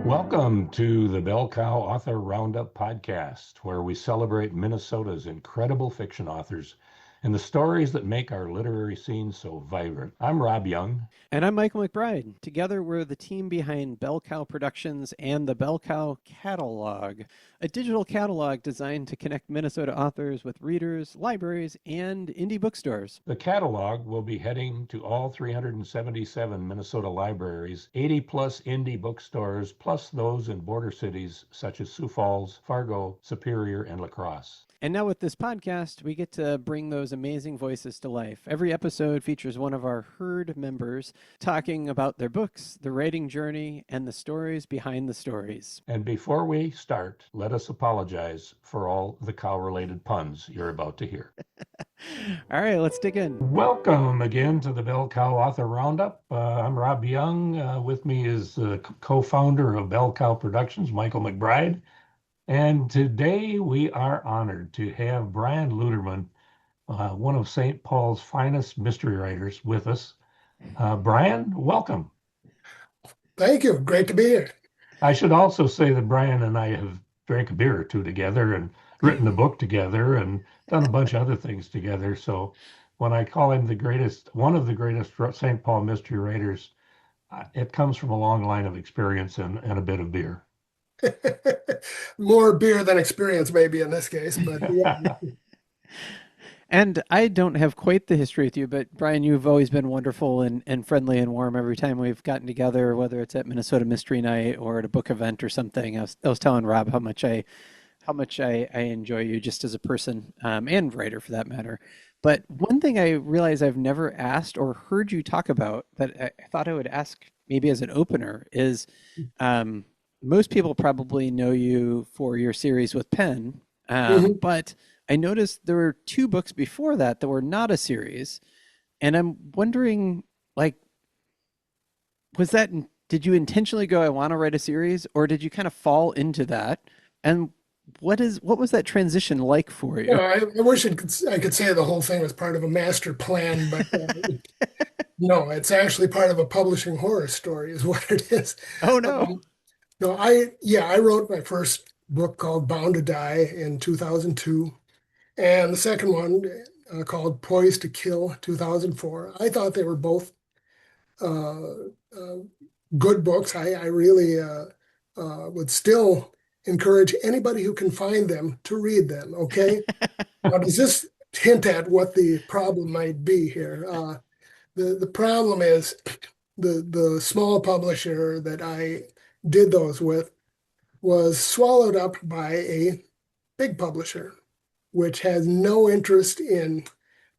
Welcome to the Bell Cow Author Roundup podcast, where we celebrate Minnesota's incredible fiction authors and the stories that make our literary scene so vibrant. I'm Rob Jung. And I'm Michael MacBride. Together, we're the team behind Bell Cow Productions and the Bell Cow Catalog, a digital catalog designed to connect Minnesota authors with readers, libraries, and indie bookstores. The catalog will be heading to all 377 Minnesota libraries, 80 plus indie bookstores, plus those in border cities such as Sioux Falls, Fargo, Superior, and La Crosse. And now with this podcast, we get to bring those amazing voices to life. Every episode features one of our herd members talking about their books, their writing journey, and the stories behind the stories. And before we start, let us apologize for all the cow-related puns you're about to hear. All right, let's dig in. Welcome again to the Bell Cow Author Roundup. I'm Rob Jung. With me is the co-founder of Bell Cow Productions, Michael MacBride. And today we are honored to have Brian Lutterman, one of St. Paul's finest mystery writers, with us. Brian, welcome. Thank you. Great to be here. I should also say that Brian and I have drank a beer or two together and written a book together and done a bunch of other things together. So when I call him one of the greatest St. Paul mystery writers, it comes from a long line of experience and a bit of beer. More beer than experience, maybe in this case, but yeah. And I don't have quite the history with you, but Brian, you've always been wonderful and friendly and warm every time we've gotten together, whether it's at Minnesota Mystery Night or at a book event or something. I was telling Rob how much I enjoy you just as a person, and writer for that matter. But one thing I realize I've never asked or heard you talk about that I thought I would ask maybe as an opener is, most people probably know you for your series with Pen, but I noticed there were two books before that were not a series, and I'm wondering, like, did you intentionally go, I want to write a series, or did you kind of fall into that? And what was that transition like for you? I wish I could say the whole thing was part of a master plan, but no, it's actually part of a publishing horror story is what it is. Oh no. No, I wrote my first book called Bound to Die in 2002, and the second one called Poised to Kill 2004. I thought they were both good books. I really would still encourage anybody who can find them to read them. Okay, now does this hint at what the problem might be here? The problem is the small publisher that I did those with was swallowed up by a big publisher, which has no interest in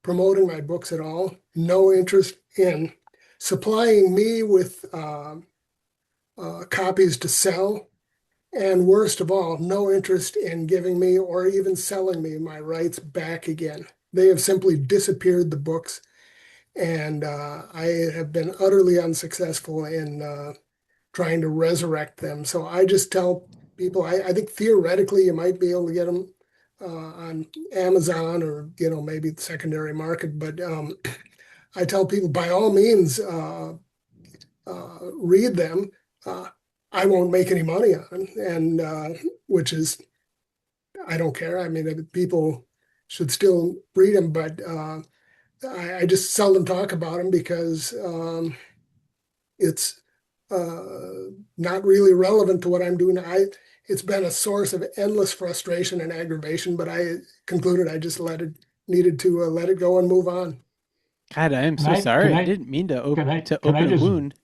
promoting my books at all, no interest in supplying me with copies to sell, and worst of all, no interest in giving me or even selling me my rights back again. They have simply disappeared the books, and I have been utterly unsuccessful in trying to resurrect them. So I just tell people, I think theoretically you might be able to get them on Amazon or, maybe the secondary market. But I tell people, by all means, read them. I won't make any money on them, and which is, I don't care. I mean, people should still read them, but I just seldom talk about them because it's not really relevant to what I'm doing. It's been a source of endless frustration and aggravation, but I concluded I just needed to let it go and move on. God, I am so sorry. I didn't mean to open a wound.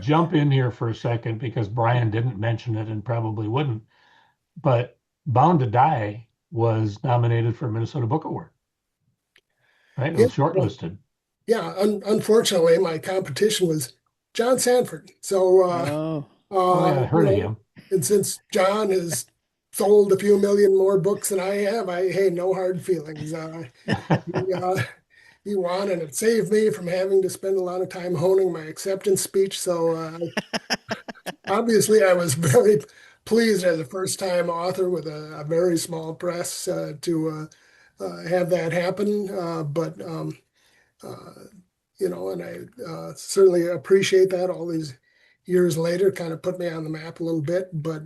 jump in here for a second because Brian didn't mention it and probably wouldn't. But Bound to Die was nominated for a Minnesota Book Award. Right? It was shortlisted. Yeah, unfortunately, my competition was John Sanford. So, I heard of him. And since John has sold a few million more books than I have, hey, no hard feelings. He won, and it saved me from having to spend a lot of time honing my acceptance speech. So, obviously, I was very pleased as a first-time author with a very small press to have that happen. But and I certainly appreciate that all these years later kind of put me on the map a little bit. But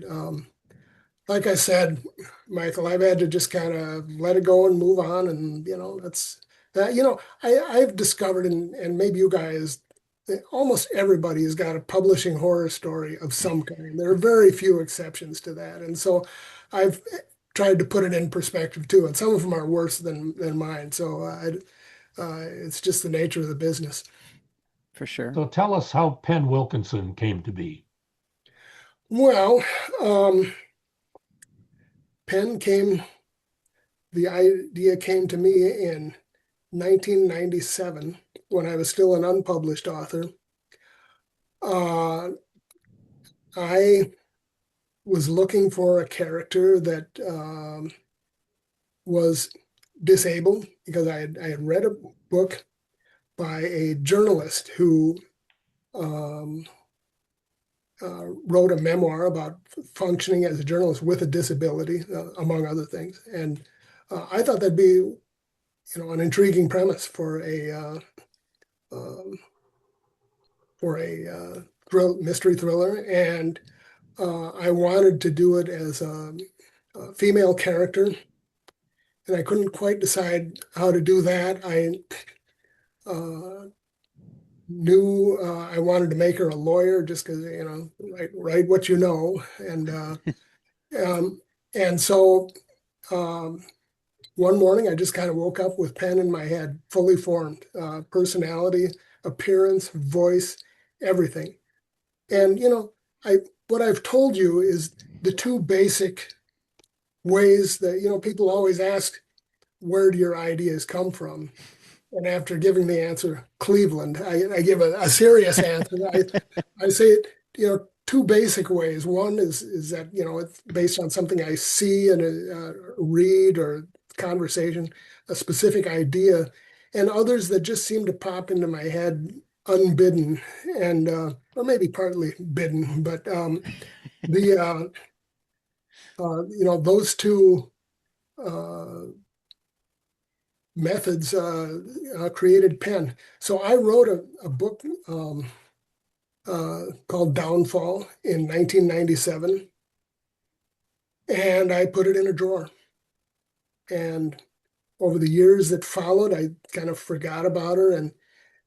like I said, Michael, I've had to just kind of let it go and move on. And, that's that, I've discovered, and maybe you guys, that almost everybody has got a publishing horror story of some kind. There are very few exceptions to that. And so I've tried to put it in perspective too. And some of them are worse than mine. So it's just the nature of the business. For sure. So tell us how Pen Wilkinson came to be. Well, um, Penn came, the idea came to me in 1997 when I was still an unpublished author. Uh, I was looking for a character that was disabled because I had read a book by a journalist who um, wrote a memoir about functioning as a journalist with a disability, among other things. And I thought that'd be, an intriguing premise for um, a mystery thriller. And I wanted to do it as a female character, and I couldn't quite decide how to do that. I uh, knew I wanted to make her a lawyer just because, write what you know. Um, and so um, one morning I just kind of woke up with Pen in my head, fully formed, personality, appearance, voice, everything. And, I what I've told you is the two basic ways that, people always ask, where do your ideas come from? And after giving the answer, Cleveland, I give a serious answer. I say it, two basic ways. One is that, it's based on something I see and read or conversation, a specific idea, and others that just seem to pop into my head unbidden, and or maybe partly bidden, but the those two uh, methods created Pen. So I wrote a book called Downfall in 1997, and I put it in a drawer. And over the years that followed, I kind of forgot about her. And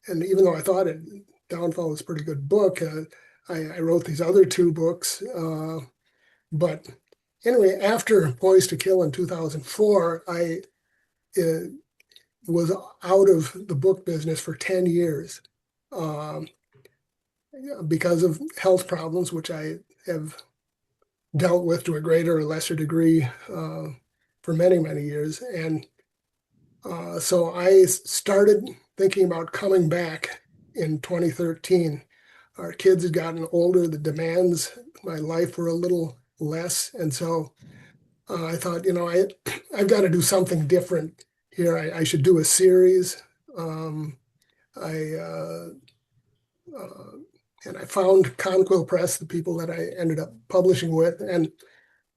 even though I thought Downfall was a pretty good book, I wrote these other two books. But anyway, after Poised to Kill in 2004, I uh, was out of the book business for 10 years um, because of health problems, which I have dealt with to a greater or lesser degree for many, many years. And so I started thinking about coming back in 2013. Our kids had gotten older, the demands, my life were a little less. And so I thought, I've got to do something different here. I should do a series. I uh, and I found Conquil Press, the people that I ended up publishing with, and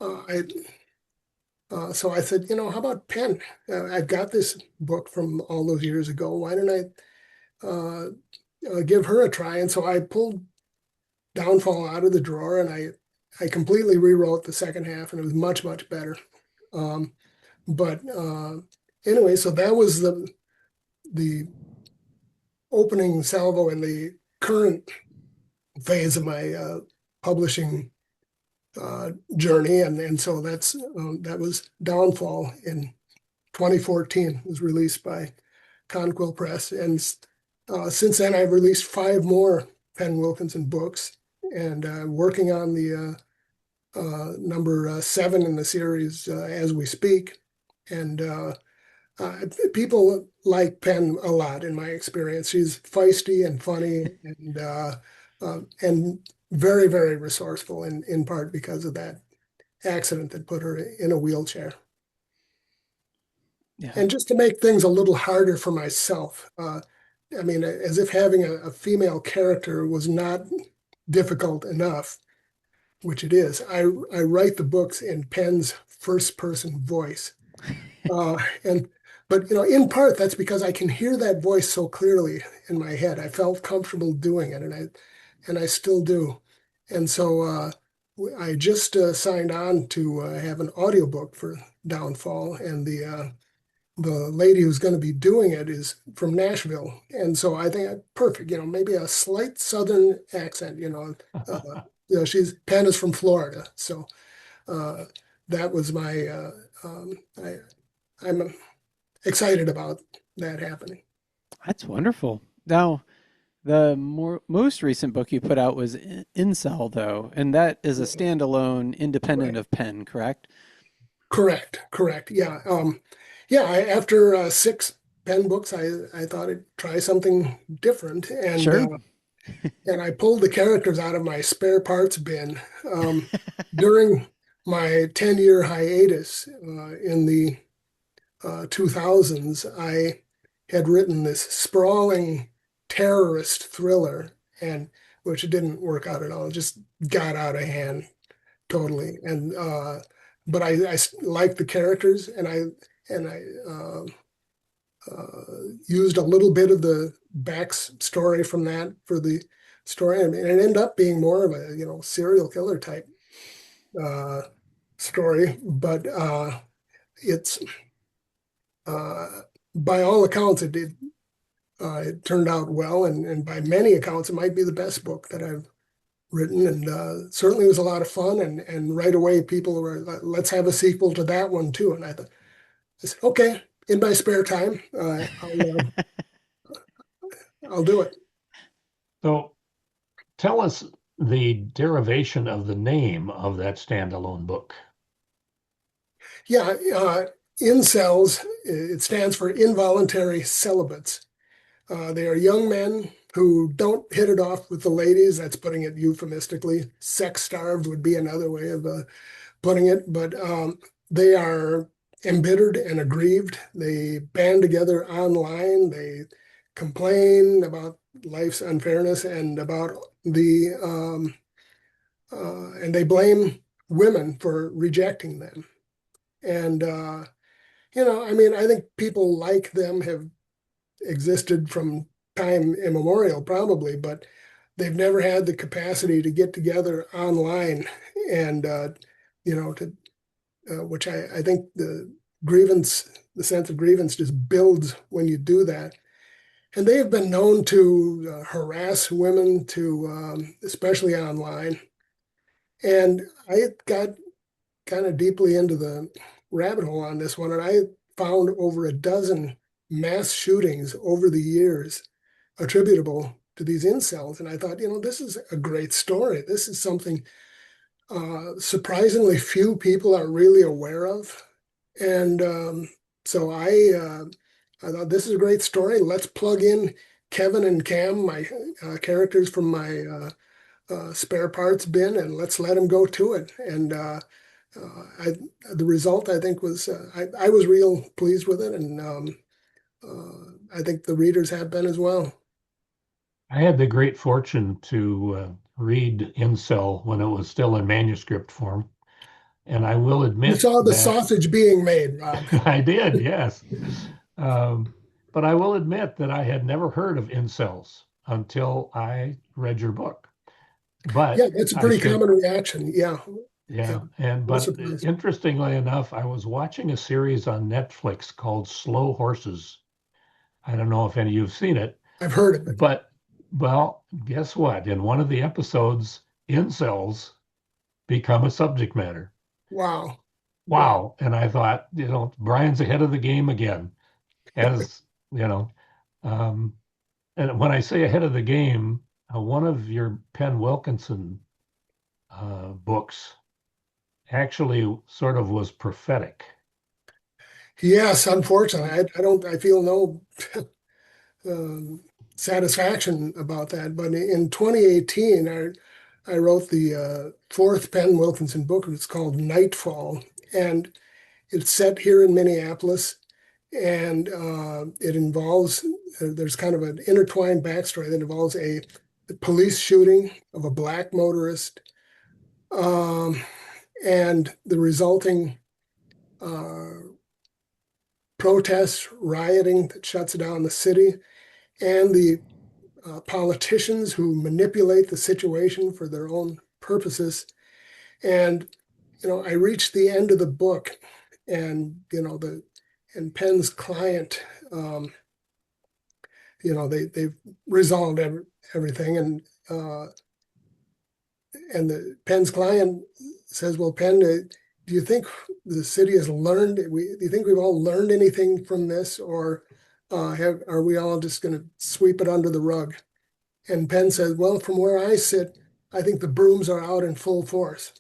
I so I said, how about Pen? I've got this book from all those years ago. Why don't I give her a try? And so I pulled Downfall out of the drawer, and I completely rewrote the second half, and it was much, much better. Um, but anyway, so that was the opening salvo in the current phase of my publishing journey, and so that was Downfall in 2014. It was released by Conquil Press, and since then I've released 5 more Pen Wilkinson books, and working on the number 7 in the series as we speak. And people like Pen a lot, in my experience. She's feisty and funny, and very, very resourceful, in part because of that accident that put her in a wheelchair. Yeah. And just to make things a little harder for myself, I mean, as if having a female character was not difficult enough, which it is. I write the books in Pen's first person voice. And but in part that's because I can hear that voice so clearly in my head. I felt comfortable doing it, and I still do. And so I just signed on to have an audiobook for Downfall, and the lady who's going to be doing it is from Nashville, and so I think perfect. Maybe a slight Southern accent. She's Pen is from Florida, so uh, that was my. I'm excited about that happening. That's wonderful. Now, the most recent book you put out was Incel, though, and that is a standalone, independent Right. of Pen, correct? Correct. Yeah. Yeah. After six Pen books, I thought I'd try something different, Sure. and I pulled the characters out of my spare parts bin during my 10-year hiatus in the 2000s. I had written this sprawling terrorist thriller, and which didn't work out at all. It just got out of hand totally. And but I liked the characters, and I used a little bit of the backstory from that for the story, and it ended up being more of a serial killer type uh, story. But it's by all accounts it turned out well, and by many accounts it might be the best book that I've written, and certainly was a lot of fun. And right away people were like, let's have a sequel to that one too. And I said, okay, in my spare time, I'll do it. So tell us the derivation of the name of that standalone book. Yeah, incels, it stands for involuntary celibates. They are young men who don't hit it off with the ladies. That's putting it euphemistically. Sex starved would be another way of putting it. But they are embittered and aggrieved. They band together online. They complain about life's unfairness and about and they blame women for rejecting them. And I mean, I think people like them have existed from time immemorial, probably, but they've never had the capacity to get together online and to which I think the sense of grievance just builds when you do that. And they have been known to harass women, to especially online. And I got kind of deeply into the rabbit hole on this one, and I found over a dozen mass shootings over the years attributable to these incels. And I thought, this is a great story. This is something surprisingly few people are really aware of. And so I thought this is a great story. Let's plug in Kevin and Cam, my characters from my spare parts bin, and let's let them go to it. And I, the result, I think, was I was real pleased with it, and I think the readers have been as well. I had the great fortune to read Incel when it was still in manuscript form. And I will You admit saw the that sausage being made, Rob. I did, yes. Um, but I will admit that I had never heard of incels until I read your book. Yeah, But that's a I pretty should, common reaction. Yeah, yeah, yeah. no But surprise. interestingly enough, I was watching a series on Netflix called Slow Horses. I don't know if any of you have seen it, I've heard of it. but well, guess what? In one of the episodes, incels become a subject matter. Wow, wow. Wow. And I thought, Brian's ahead of the game again, as you know. Um, and when I say ahead of the game, one of your Pen Wilkinson books actually sort of was prophetic. Yes, unfortunately, I don't. I feel no um, satisfaction about that. But in 2018, I wrote the fourth Pen Wilkinson book. It's called Nightfall, and it's set here in Minneapolis, and it involves there's kind of an intertwined backstory that involves a police shooting of a black motorist, um, and the resulting uh, protests, rioting that shuts down the city, and the politicians who manipulate the situation for their own purposes. And, I reached the end of the book, and, and Penn's client, they've resolved everything. And the Penn's client says, well, Penn, do you think the city has learned, do you think we've all learned anything from this, or are we all just going to sweep it under the rug? And Penn says, well, from where I sit, I think the brooms are out in full force.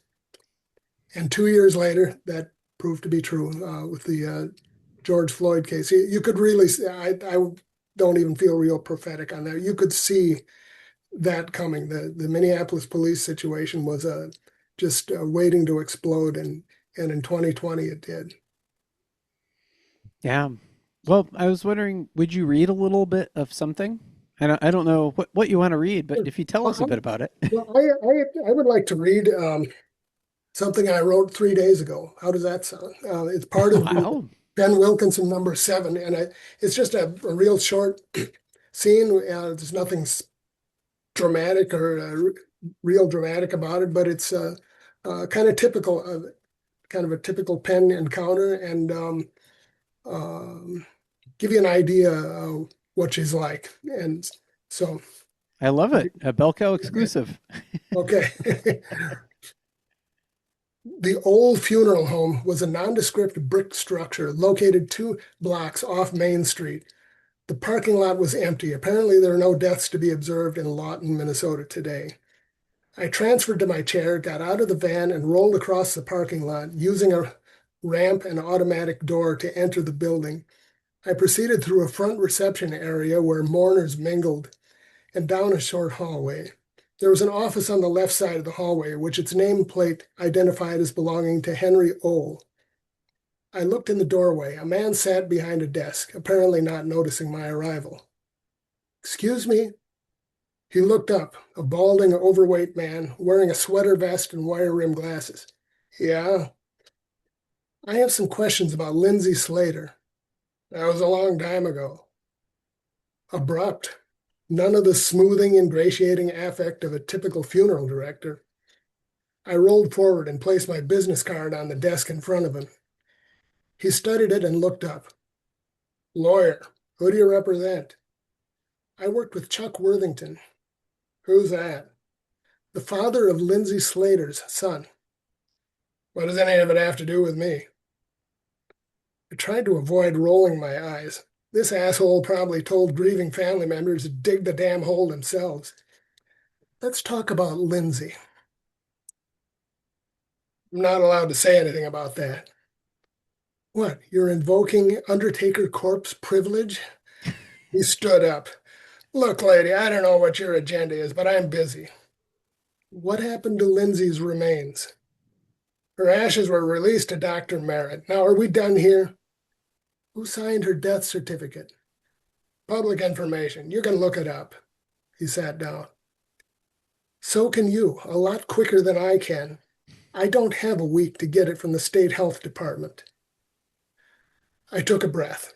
And 2 years later, that proved to be true with the George Floyd case. You could really see, I don't even feel real prophetic on that. You could see that coming. The Minneapolis police situation was just waiting to explode, and in 2020 it did. Yeah. Well, I was wondering, would you read a little bit of something? I don't know what you want to read, but if you tell us a bit about it. Well, I would like to read something I wrote 3 days ago. How does that sound? It's part of Wow. Pen Wilkinson #7, and it's just a real short scene. There's nothing dramatic or real dramatic about it, but it's kind of typical, kind of a typical Pen encounter, and give you an idea of what she's like. And so, I love it. A Bell Cow exclusive. okay. The old funeral home was a nondescript brick structure located 2 blocks off Main Street. The parking lot was empty. Apparently, there are no deaths to be observed in Lawton, Minnesota today. I transferred to my chair, got out of the van, and rolled across the parking lot, using a ramp and automatic door to enter the building. I proceeded through a front reception area where mourners mingled, and down a short hallway. There was an office on the left side of the hallway, which its nameplate identified as belonging to Henry Ohl. I looked in the doorway. A man sat behind a desk, apparently not noticing my arrival. "Excuse me." He looked up, a balding, overweight man wearing a sweater vest and wire-rimmed glasses. "Yeah." "I have some questions about Lindsay Slater." "That was a long time ago." Abrupt. None of the smoothing, ingratiating affect of a typical funeral director. I rolled forward and placed my business card on the desk in front of him. He studied it and looked up. "Lawyer, who do you represent?" "I worked with Chuck Worthington." "Who's that?" "The father of Lindsay Slater's son." "What does any of it have to do with me?" I tried to avoid rolling my eyes. This asshole probably told grieving family members to dig the damn hole themselves. "Let's talk about Lindsay." "I'm not allowed to say anything about that." "What, you're invoking Undertaker corpse privilege?" He stood up. "Look, lady, I don't know what your agenda is, but I'm busy." "What happened to Lindsay's remains?" "Her ashes were released to Dr. Merritt. Now, are we done here?" "Who signed her death certificate?" "Public information. You can look it up." He sat down. "So can you, a lot quicker than I can. I don't have a week to get it from the state health department." I took a breath.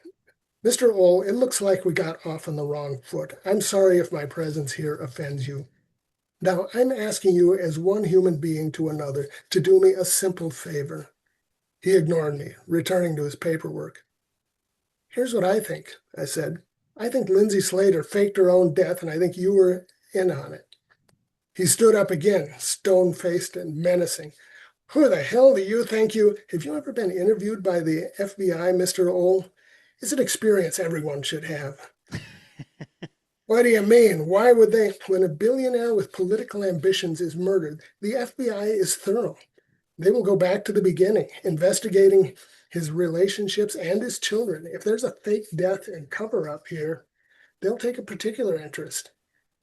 "Mr. Ohl, it looks like we got off on the wrong foot. I'm sorry if my presence here offends you. Now, I'm asking you as one human being to another to do me a simple favor." He ignored me, returning to his paperwork. "Here's what I think," I said. "I think Lindsay Slater faked her own death, and I think you were in on it." He stood up again, stone-faced and menacing. "Who the hell do you think you... Have you ever been interviewed by the FBI, Mr. Ohl? It's an experience everyone should have." "What do you mean? Why would they? When a billionaire with political ambitions is murdered, the FBI is thorough. They will go back to the beginning, investigating his relationships and his children. If there's a fake death and cover-up here, they'll take a particular interest,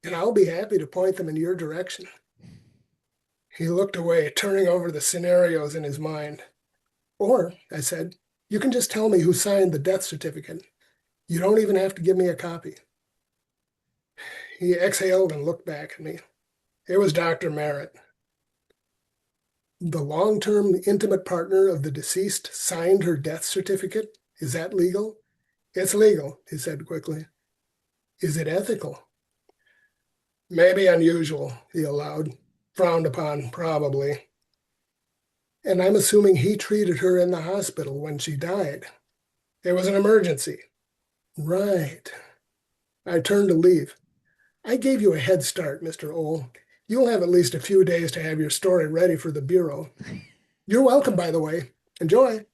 and I'll be happy to point them in your direction." He looked away, turning over the scenarios in his mind. "Or," I said, "you can just tell me who signed the death certificate. You don't even have to give me a copy." He exhaled and looked back at me. "It was Dr. Merritt." "The long-term intimate partner of the deceased signed her death certificate? Is that legal?" "It's legal," he said quickly. "Is it ethical?" "Maybe unusual," he allowed. frowned upon, probably. And I'm assuming he treated her in the hospital when she died. It was an emergency. Right. I turned to leave. I gave you a head start, Mr. Ole. You'll have at least a few days to have your story ready for the Bureau. You're welcome, by the way. Enjoy.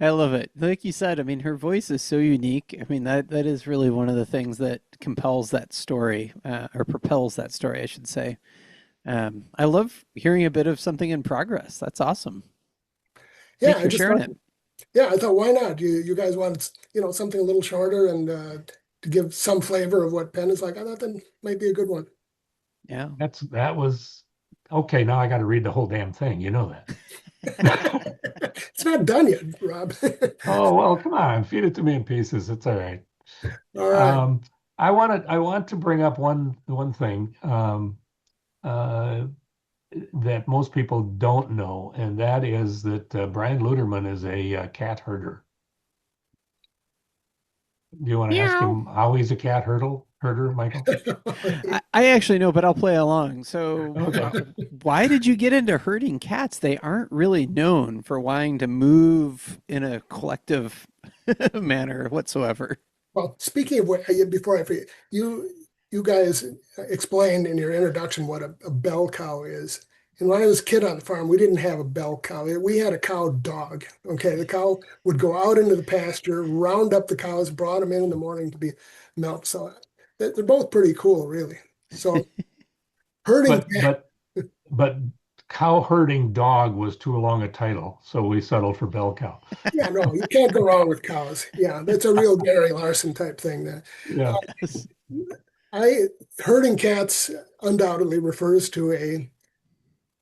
I love it. Like you said, I mean, her voice is so unique. I mean, that is really one of the things that compels that story, or propels that story, I should say. I love hearing a bit of something in progress. That's awesome. Yeah, Thanks I for just sharing thought, it. yeah, I thought, why not? You guys want, something a little shorter and to give some flavor of what Penn is like. I thought that might be a good one. Yeah. That was okay. Now I got to read the whole damn thing. You know that. It's not done yet, Rob. Oh, well, come on, feed it to me in pieces. It's all right. All right. Um, I want to bring up one thing uh, that most people don't know, and that is that Brian Lutterman is a cat herder. Do you want to ask Meow. him how he's a cat herder, Michael? I actually know, but I'll play along. So, Okay. why did you get into herding cats? They aren't really known for wanting to move in a collective manner whatsoever. Well, speaking of what, before I forget, you guys explained in your introduction what a bell cow is. And when I was a kid on the farm, we didn't have a bell cow. We had a cow dog. Okay, the cow would go out into the pasture, round up the cows, brought them in the morning to be milked. So they're both pretty cool, really. So herding, But but but cow herding dog was too long a title, so we settled for bell cow. yeah, no, you can't go wrong with cows. Yeah, that's a real Gary Larson type thing there. Yeah. Yes. I herding cats undoubtedly refers to a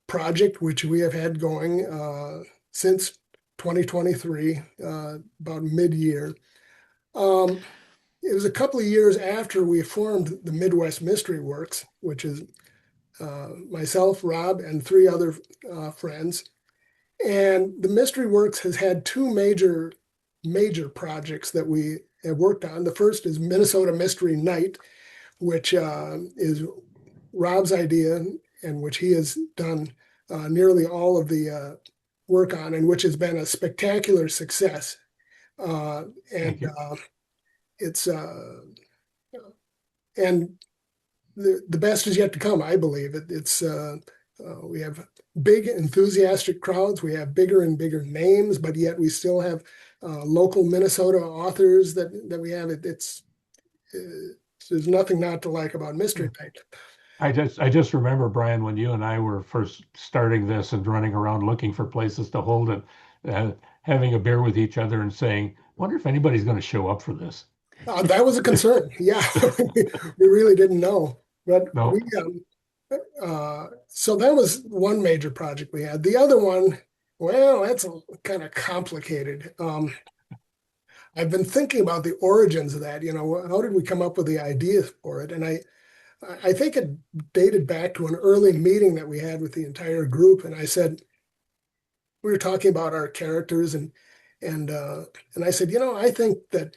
project which we have had going since 2023, about mid-year. Um, it was a couple of years after we formed the Midwest Mystery Works, which is myself, Rob, and three other friends. And the Mystery Works has had two major projects that we have worked on. The first is Minnesota Mystery Night, which is Rob's idea and which he has done nearly all of the work on, and which has been a spectacular success. Uh, Thank and you. it's and the best is yet to come, I believe. We have big enthusiastic crowds. We have bigger and bigger names, but yet we still have local Minnesota authors that we have. There's nothing not to like about Mystery Night. I just remember, Brian, when you and I were first starting this and running around looking for places to hold it, having a beer with each other and saying, "Wonder if anybody's going to show up for this." That was a concern. Yeah, we really didn't know, but No. so that was one major project we had. The other one, well, that's kind of complicated. I've been thinking about the origins of that. How did we come up with the idea for it? And I think it dated back to an early meeting that we had with the entire group. And I said, we were talking about our characters and and I said, I think that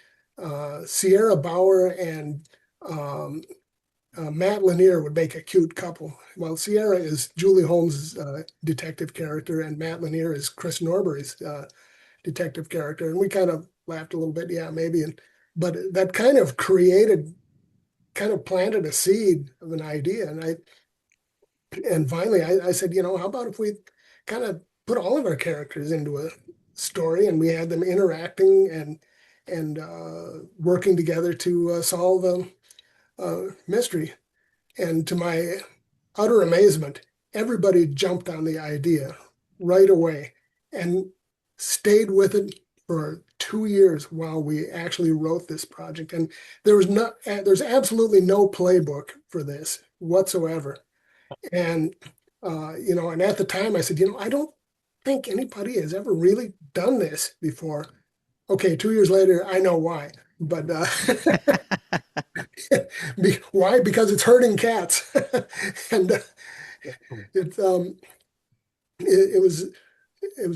Sierra Bauer and Matt Lanier would make a cute couple. Well, Sierra is Julie Holmes' detective character, and Matt Lanier is Chris Norbury's detective character. And we kind of laughed a little bit, yeah, maybe. But that kind of planted a seed of an idea. And finally I said, how about if we kind of put all of our characters into a story and we had them interacting and working together to solve a mystery. And to my utter amazement, everybody jumped on the idea right away and stayed with it for 2 years while we actually wrote this project. And there's absolutely no playbook for this whatsoever. And and at the time I said, I don't think anybody has ever really done this before. Okay, 2 years later, I know why. But why? Because it's hurting cats, and it, um, it was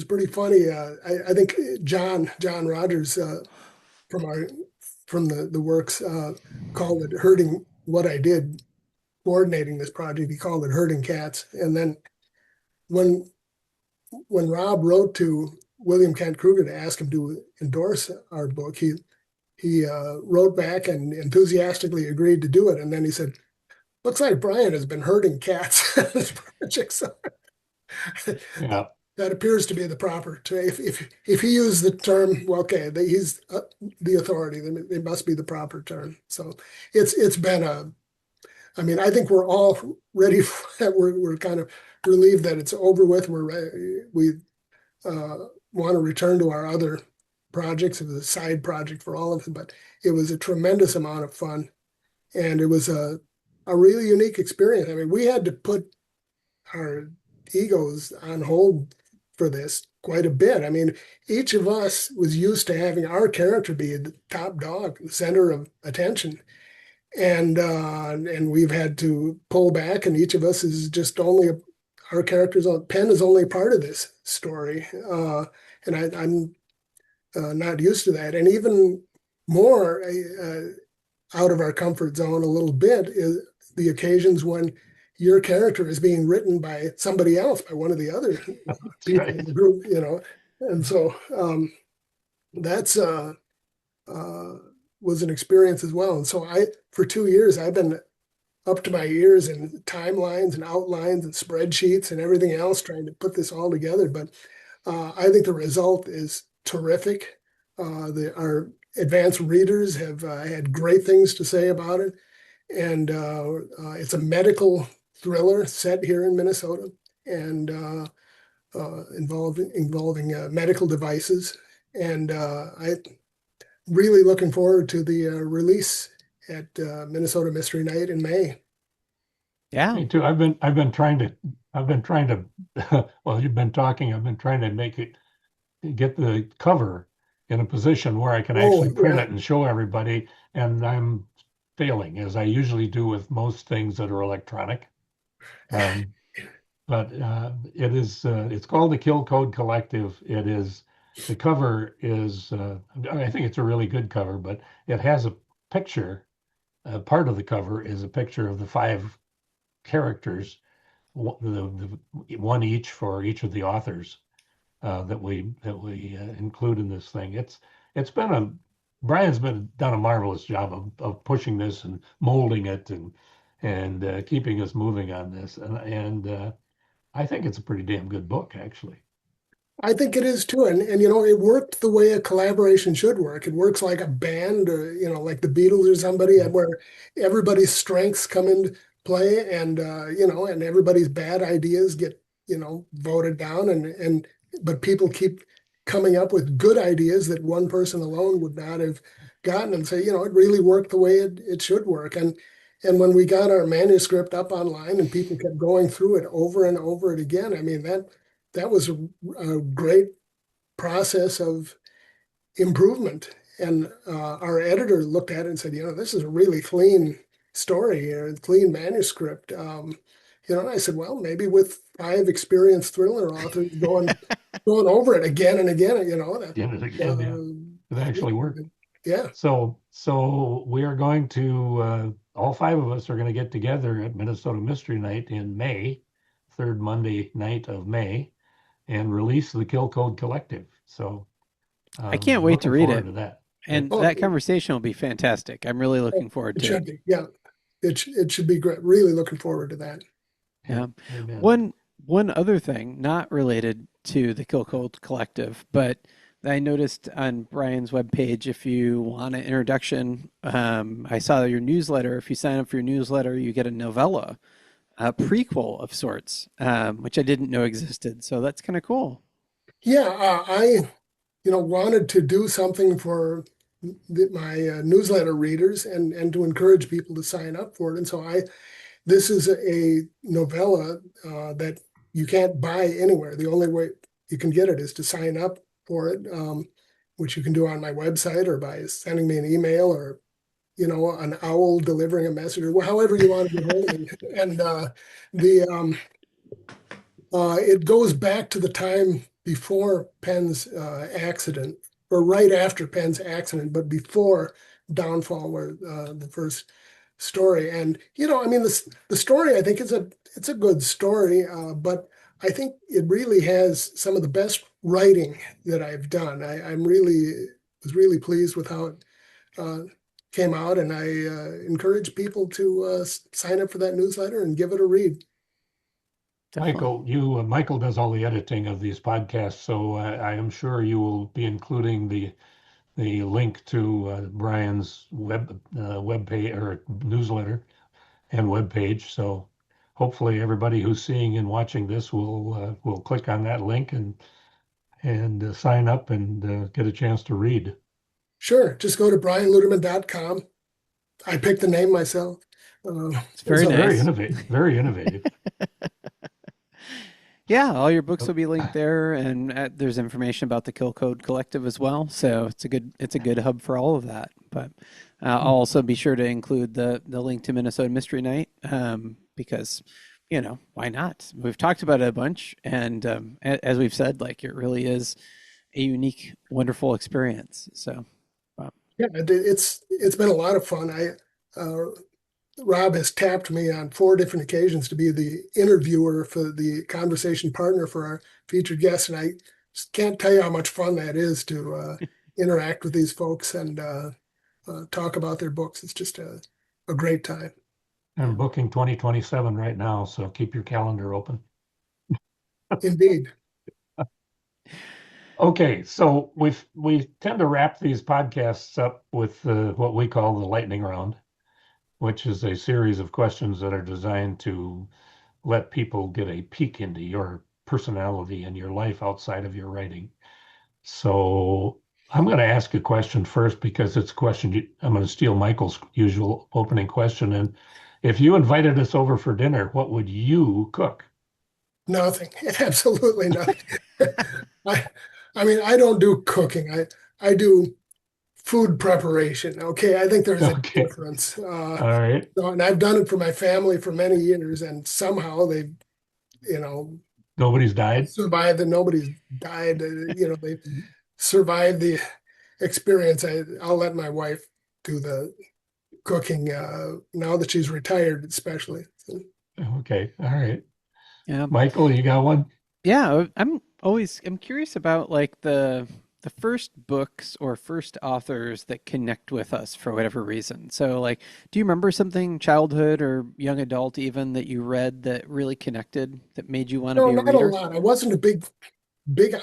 pretty funny. I think John Rogers from our from the works called it hurting what I did. coordinating this project. He called it Herding Cats. And then when Rob wrote to William Kent Kruger to ask him to endorse our book, he wrote back and enthusiastically agreed to do it. And then he said, "Looks like Brian has been herding cats on this project." So Yeah. that appears to be the proper term. If he used the term, well, okay, he's the authority, then it must be the proper term. So it's been I mean, I think we're all ready. We're kind of relieved that it's over with. We want to return to our other projects. It was a side project for all of them, but it was a tremendous amount of fun, and it was a really unique experience. I mean, we had to put our egos on hold for this quite a bit. I mean, each of us was used to having our character be the top dog, the center of attention. And we've had to pull back, and each of us is just only our characters. Pen is only part of this story, and I'm not used to that. And even more out of our comfort zone a little bit is the occasions when your character is being written by somebody else, by one of the other people in the group, you know. And so that's was an experience as well. And so for 2 years, I've been up to my ears in timelines and outlines and spreadsheets and everything else, trying to put this all together. But I think the result is terrific. Our advanced readers have had great things to say about it. And it's a medical thriller set here in Minnesota and involving medical devices. And I really looking forward to the release at Minnesota Mystery Night in May. Yeah. Me too. I've been trying to well, you've been talking, I've been trying to get the cover in a position where I can actually print it and show everybody, and I'm failing, as I usually do with most things that are electronic. But it's called the Kill Code Collective. The cover is, I think it's a really good cover, but it has a picture. Part of the cover is a picture of the 5 characters, one each for each of the authors that we include in this thing. Brian's done a marvelous job of pushing this and molding it and keeping us moving on this. And I think it's a pretty damn good book, actually. I think it is too. And you know, it worked the way a collaboration should work. It works like a band, or, you know, like the Beatles or somebody, where everybody's strengths come into play, and you know, and everybody's bad ideas get, you know, voted down, but people keep coming up with good ideas that one person alone would not have gotten, and say, you know, it really worked the way it should work. And when we got our manuscript up online and people kept going through it over and over it again, I mean, that was a great process of improvement. And our editor looked at it and said, you know, this is a really clean story, a clean manuscript. You know, and I said, well, maybe with 5 experienced thriller authors going over it again and again, you know, it actually worked. Yeah. So we are going to, all 5 of us are going to get together at Minnesota Mystery Night in May, 3rd Monday night of May, and release the Kill Code Collective. So I can't wait to read it. To that. And that conversation will be fantastic. I'm really looking forward to it. It should be, yeah. It should be great. Really looking forward to that. Yeah. Amen. One other thing, not related to the Kill Code Collective, but I noticed on Brian's webpage, if you want an introduction, I saw your newsletter. If you sign up for your newsletter, you get a novella, a prequel of sorts, which I didn't know existed. So that's kind of cool. Yeah, I wanted to do something for my newsletter readers and to encourage people to sign up for it. And so this is a novella that you can't buy anywhere. The only way you can get it is to sign up for it, which you can do on my website or by sending me an email, or, you know, an owl delivering a message, or however you want to get hold of me. And it goes back to the time before Penn's accident, or right after Penn's accident, but before Downfall, where the first story. And I mean, the story I think it's a good story, but I think it really has some of the best writing that I've done. I'm really was really pleased with how it uh, came out, and I encourage people to sign up for that newsletter and give it a read. Definitely. Michael does all the editing of these podcasts, so I am sure you will be including the link to Brian's web page or newsletter and web page. So hopefully everybody who's seeing and watching this will click on that link and sign up and get a chance to read. Sure, just go to brianlutterman.com. I picked the name myself. It's very So Very nice. innovative. Very innovative. Yeah, all your books will be linked there, and there's information about the Kill Code Collective as well. So it's a good hub for all of that. But I'll also be sure to include the link to Minnesota Mystery Night because why not? We've talked about it a bunch, and as we've said, like it really is a unique, wonderful experience. So yeah, it's been a lot of fun. Rob has tapped me on 4 different occasions to be the interviewer for the conversation partner for our featured guests, and I just can't tell you how much fun that is to interact with these folks and talk about their books. It's just a great time. I'm booking 2027 right now, so keep your calendar open. Indeed. Okay, so we tend to wrap these podcasts up with what we call the lightning round, which is a series of questions that are designed to let people get a peek into your personality and your life outside of your writing. So I'm going to ask a question first because it's a question I'm going to steal Michael's usual opening question. And if you invited us over for dinner, what would you cook? Nothing. Absolutely nothing. I I mean, I don't do cooking. I do food preparation. Okay. I think there's a Okay, difference. all right. So, and I've done it for my family for many years, and somehow they, you know, Nobody's died. survived and nobody's died. They survived the experience. I'll let my wife do the cooking now that she's retired, especially. So, Okay, all right. yeah, Michael, you got one? yeah, I'm curious about like the first books or first authors that connect with us for whatever reason. So like, do you remember something childhood or young adult even that you read that really connected that made you want to no, be a not a reader? lot. I wasn't a big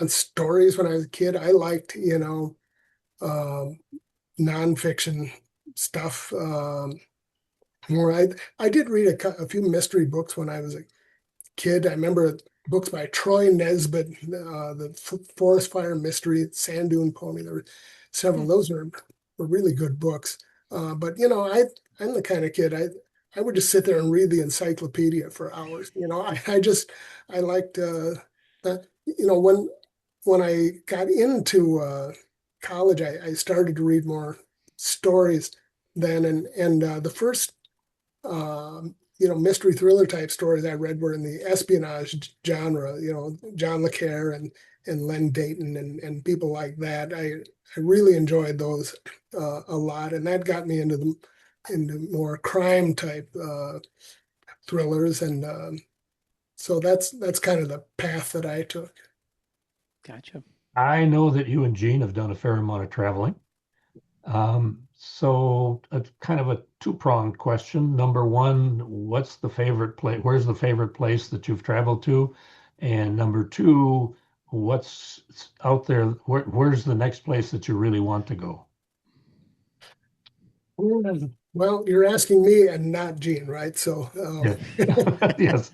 on stories when I was a kid. I liked, um, nonfiction stuff. More, I did read a few mystery books when I was a kid. I remember books by Troy Nesbitt, the Forest Fire Mystery, Sand Dune Pony. There were several. Hmm. Those were really good books. But I'm the kind of kid I would just sit there and read the encyclopedia for hours. I liked that. When I got into college, I started to read more stories then, and the first mystery thriller type stories I read were in the espionage genre, John le Carre and Len Dayton and people like that. I really enjoyed those a lot, and that got me into more crime type thrillers, and so that's kind of the path that I took. Gotcha. I know that you and Gene have done a fair amount of traveling. So it's kind of a two-pronged question. Number one, what's the favorite place? Where's the favorite place that you've traveled to? And number two, what's out there? Where's the next place that you really want to go? Well, you're asking me and not Gene, right? So Yes. Yes.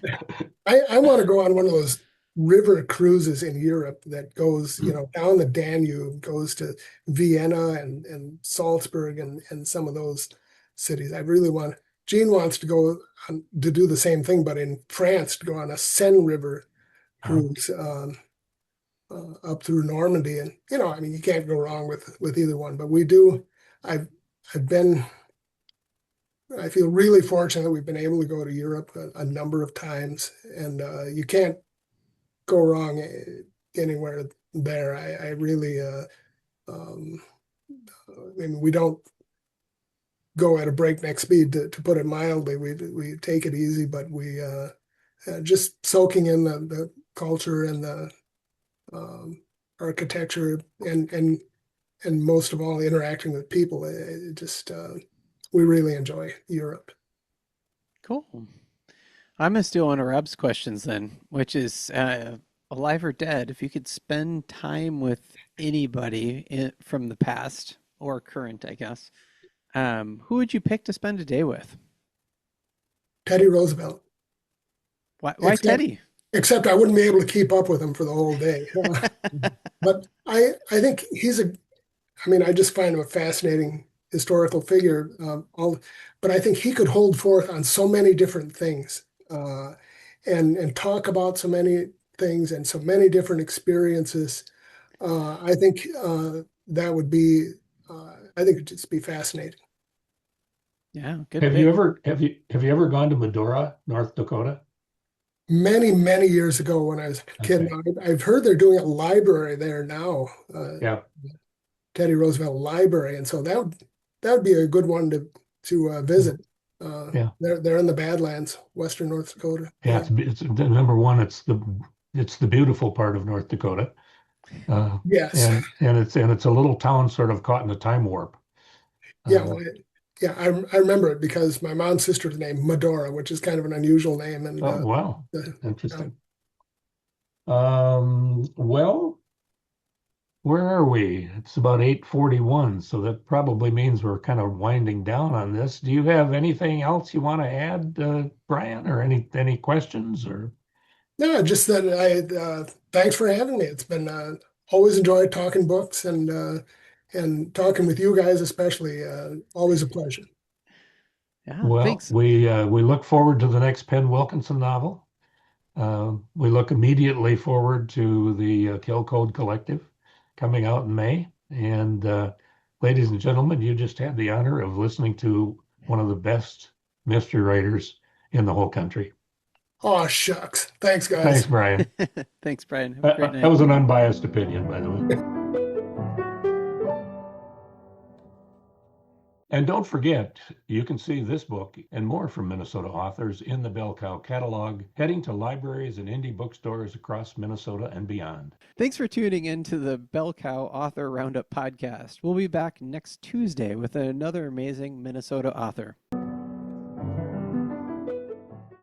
I want to go on one of those river cruises in Europe that goes, down the Danube, goes to Vienna and Salzburg and some of those cities. I really want. Gene wants to go to do the same thing, but in France to go on a Seine River cruise up through Normandy, and I mean, you can't go wrong with either one. But we do. I've I've been. I feel really fortunate that we've been able to go to Europe a number of times, and you can't go wrong anywhere there. I really, I mean, we don't go at a breakneck speed, to put it mildly. We take it easy, but we just soaking in the culture and the architecture and most of all interacting with people. It just we really enjoy Europe. Cool. I'm gonna steal one of Rob's questions then, which is alive or dead. If you could spend time with anybody from the past or current, I guess, who would you pick to spend a day with? Teddy Roosevelt. Why Except Teddy? except I wouldn't be able to keep up with him for the whole day. But I think I mean, I just find him a fascinating historical figure. But I think he could hold forth on so many different things, and talk about so many things and so many different experiences. I think that would be. I think it'd just be fascinating. Yeah, good Have you pick. ever have you ever gone to Medora, North Dakota? Many years ago when I was a kid. Okay. Now, I've heard they're doing a library there now, Yeah. Teddy Roosevelt Library, and so that would be a good one to visit. Yeah. They're in the Badlands, Western North Dakota. Yeah. It's the number one. It's the beautiful part of North Dakota. Yes. And it's a little town sort of caught in a time warp. Yeah. Uh, Well, yeah. I remember it because my mom's sister's name Medora, which is kind of an unusual name, and oh, wow. the, Interesting. Well, where are we? It's about 8:41, so that probably means we're kind of winding down on this. Do you have anything else you want to add, Brian, or any questions or? no, just that thanks for having me. It's been always enjoyed talking books and talking with you guys, especially. Always a pleasure. Yeah, Well, thanks. we look forward to the next Pen Wilkinson novel. We look immediately forward to the Kill Code Collective coming out in May. And ladies and gentlemen, you just had the honor of listening to one of the best mystery writers in the whole country. Oh, shucks. Thanks, Thanks, guys. Brian. Thanks, Brian. Have a great That night. was an unbiased opinion, by the way. And don't forget, you can see this book and more from Minnesota authors in the Bell Cow catalog, heading to libraries and indie bookstores across Minnesota and beyond. Thanks for tuning in to the Bell Cow Author Roundup podcast. We'll be back next Tuesday with another amazing Minnesota author.